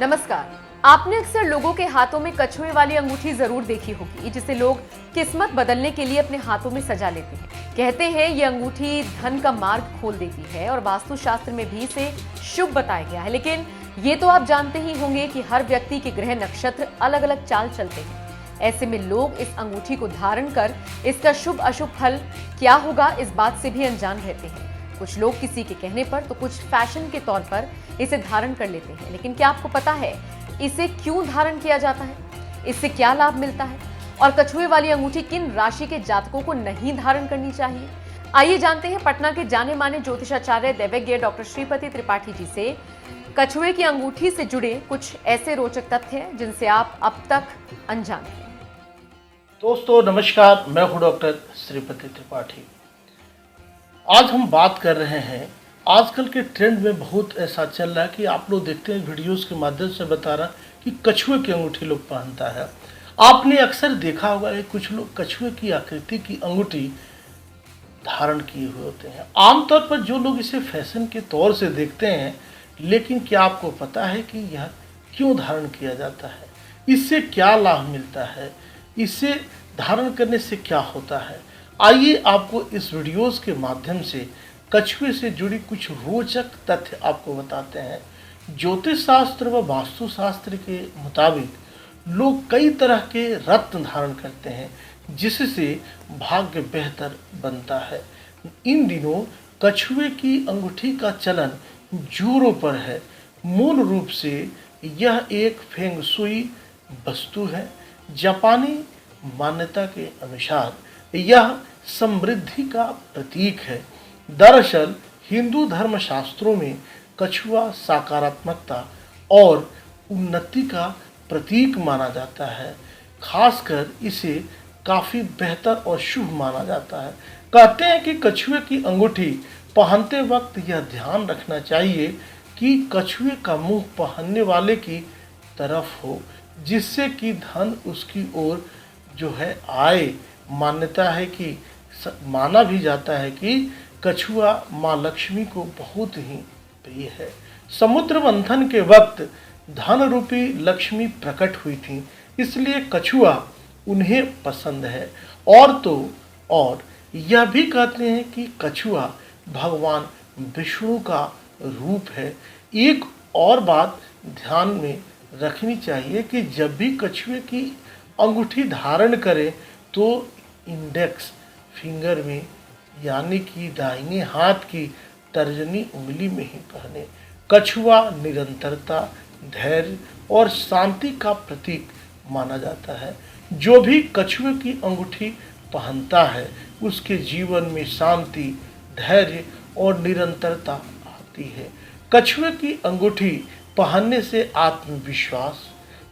नमस्कार। आपने अक्सर लोगों के हाथों में कछुए वाली अंगूठी जरूर देखी होगी, जिसे लोग किस्मत बदलने के लिए अपने हाथों में सजा लेते हैं। कहते हैं ये अंगूठी धन का मार्ग खोल देती है और वास्तुशास्त्र में भी इसे शुभ बताया गया है। लेकिन ये तो आप जानते ही होंगे कि हर व्यक्ति के ग्रह नक्षत्र अलग अलग चाल चलते हैं। ऐसे में लोग इस अंगूठी को धारण कर इसका शुभ अशुभ फल क्या होगा, इस बात से भी अनजान रहते हैं। कुछ लोग किसी के कहने पर तो कुछ फैशन के तौर पर इसे धारण कर लेते हैं। लेकिन क्या आपको पता है इसे क्यों धारण किया जाता है, इससे क्या लाभ मिलता है और कछुए वाली अंगूठी किन राशि के जातकों को नहीं धारण करनी चाहिए? आइए जानते हैं पटना के जाने माने ज्योतिषाचार्य दैवज्ञ डॉक्टर श्रीपति त्रिपाठी जी से कछुए की अंगूठी से जुड़े कुछ ऐसे रोचक तथ्य जिनसे आप अब तक अनजान थे। दोस्तों नमस्कार, मैं हूं डॉक्टर श्रीपति त्रिपाठी। आज हम बात कर रहे हैं, आजकल के ट्रेंड में बहुत ऐसा चल रहा है कि आप लोग देखते हैं वीडियोस के माध्यम से बता रहा कि कछुए की अंगूठी लोग पहनता है। आपने अक्सर देखा होगा कि कुछ लोग कछुए की आकृति की अंगूठी धारण किए हुए होते हैं। आमतौर पर जो लोग इसे फैशन के तौर से देखते हैं, लेकिन क्या आपको पता है कि यह क्यों धारण किया जाता है, इससे क्या लाभ मिलता है, इसे धारण करने से क्या होता है? आइए आपको इस वीडियोस के माध्यम से कछुए से जुड़ी कुछ रोचक तथ्य आपको बताते हैं। ज्योतिष शास्त्र व वास्तुशास्त्र के मुताबिक लोग कई तरह के रत्न धारण करते हैं, जिससे भाग्य बेहतर बनता है। इन दिनों कछुए की अंगूठी का चलन जोरों पर है। मूल रूप से यह एक फेंग शुई वस्तु है। जापानी मान्यता के अनुसार यह समृद्धि का प्रतीक है। दरअसल हिंदू धर्मशास्त्रों में कछुआ सकारात्मकता और उन्नति का प्रतीक माना जाता है। खासकर इसे काफ़ी बेहतर और शुभ माना जाता है। कहते हैं कि कछुए की अंगूठी पहनते वक्त यह ध्यान रखना चाहिए कि कछुए का मुंह पहनने वाले की तरफ हो, जिससे कि धन उसकी ओर जो है आए। मान्यता है कि माना भी जाता है कि कछुआ माँ लक्ष्मी को बहुत ही प्रिय है। समुद्र मंथन के वक्त धन रूपी लक्ष्मी प्रकट हुई थी, इसलिए कछुआ उन्हें पसंद है। और यह भी कहते हैं कि कछुआ भगवान विष्णु का रूप है। एक और बात ध्यान में रखनी चाहिए कि जब भी कछुए की अंगूठी धारण करें तो इंडेक्स फिंगर में, यानी कि दाहिने हाथ की तर्जनी उंगली में ही पहने। कछुआ निरंतरता, धैर्य और शांति का प्रतीक माना जाता है। जो भी कछुए की अंगूठी पहनता है उसके जीवन में शांति, धैर्य और निरंतरता आती है। कछुए की अंगूठी पहनने से आत्मविश्वास,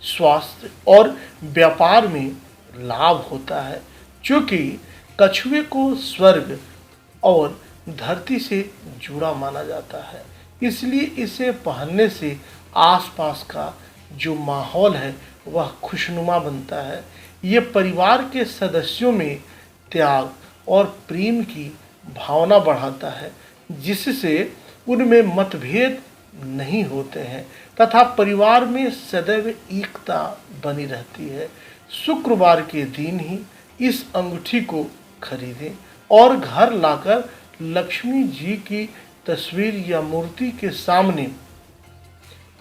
स्वास्थ्य और व्यापार में लाभ होता है। क्योंकि कछुए को स्वर्ग और धरती से जुड़ा माना जाता है, इसलिए इसे पहनने से आसपास का जो माहौल है वह खुशनुमा बनता है। ये परिवार के सदस्यों में त्याग और प्रेम की भावना बढ़ाता है, जिससे उनमें मतभेद नहीं होते हैं तथा परिवार में सदैव एकता बनी रहती है। शुक्रवार के दिन ही इस अंगूठी को खरीदें और घर लाकर लक्ष्मी जी की तस्वीर या मूर्ति के सामने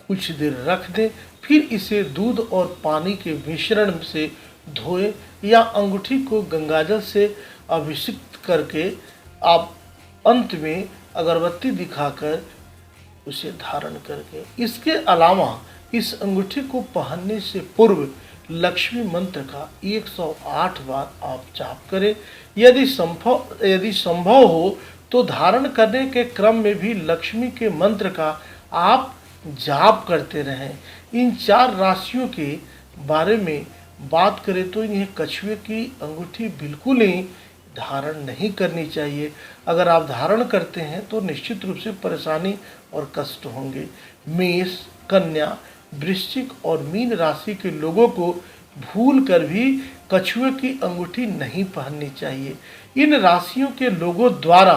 कुछ देर रख दें। फिर इसे दूध और पानी के मिश्रण से धोएं या अंगूठी को गंगाजल से अभिषिक्त करके आप अंत में अगरबत्ती दिखाकर उसे धारण करके। इसके अलावा इस अंगूठी को पहनने से पूर्व लक्ष्मी मंत्र का 108 बार आप जाप करें। यदि संभव हो तो धारण करने के क्रम में भी लक्ष्मी के मंत्र का आप जाप करते रहें। इन 4 राशियों के बारे में बात करें तो इन्हें कछुए की अंगूठी बिल्कुल ही धारण नहीं करनी चाहिए। अगर आप धारण करते हैं तो निश्चित रूप से परेशानी और कष्ट होंगे। मेष, कन्या, वृश्चिक और मीन राशि के लोगों को भूल कर भी कछुए की अंगूठी नहीं पहननी चाहिए। इन राशियों के लोगों द्वारा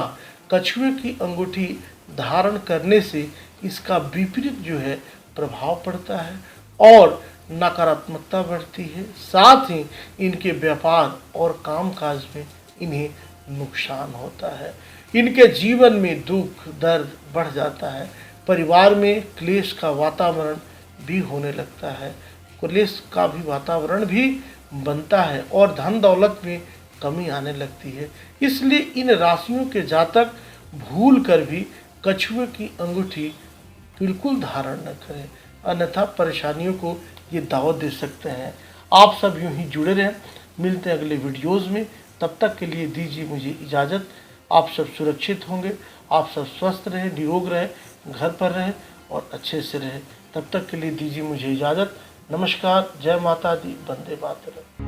कछुए की अंगूठी धारण करने से इसका विपरीत जो है प्रभाव पड़ता है और नकारात्मकता बढ़ती है। साथ ही इनके व्यापार और कामकाज में इन्हें नुकसान होता है। इनके जीवन में दुख दर्द बढ़ जाता है। परिवार में क्लेश का वातावरण भी होने लगता है, क्लेश का भी वातावरण भी बनता है और धन दौलत में कमी आने लगती है। इसलिए इन राशियों के जातक भूल कर भी कछुए की अंगूठी बिल्कुल धारण न करें, अन्यथा परेशानियों को ये दावत दे सकते हैं। आप सब यूं ही जुड़े रहें, मिलते हैं अगले वीडियोस में। तब तक के लिए दीजिए मुझे इजाज़त। आप सब सुरक्षित होंगे, आप सब स्वस्थ रहें, निरोग रहें, घर पर रहें और अच्छे से रहें। तब तक के लिए दीजिए मुझे इजाज़त। नमस्कार, जय माता दी, वंदे मातरम।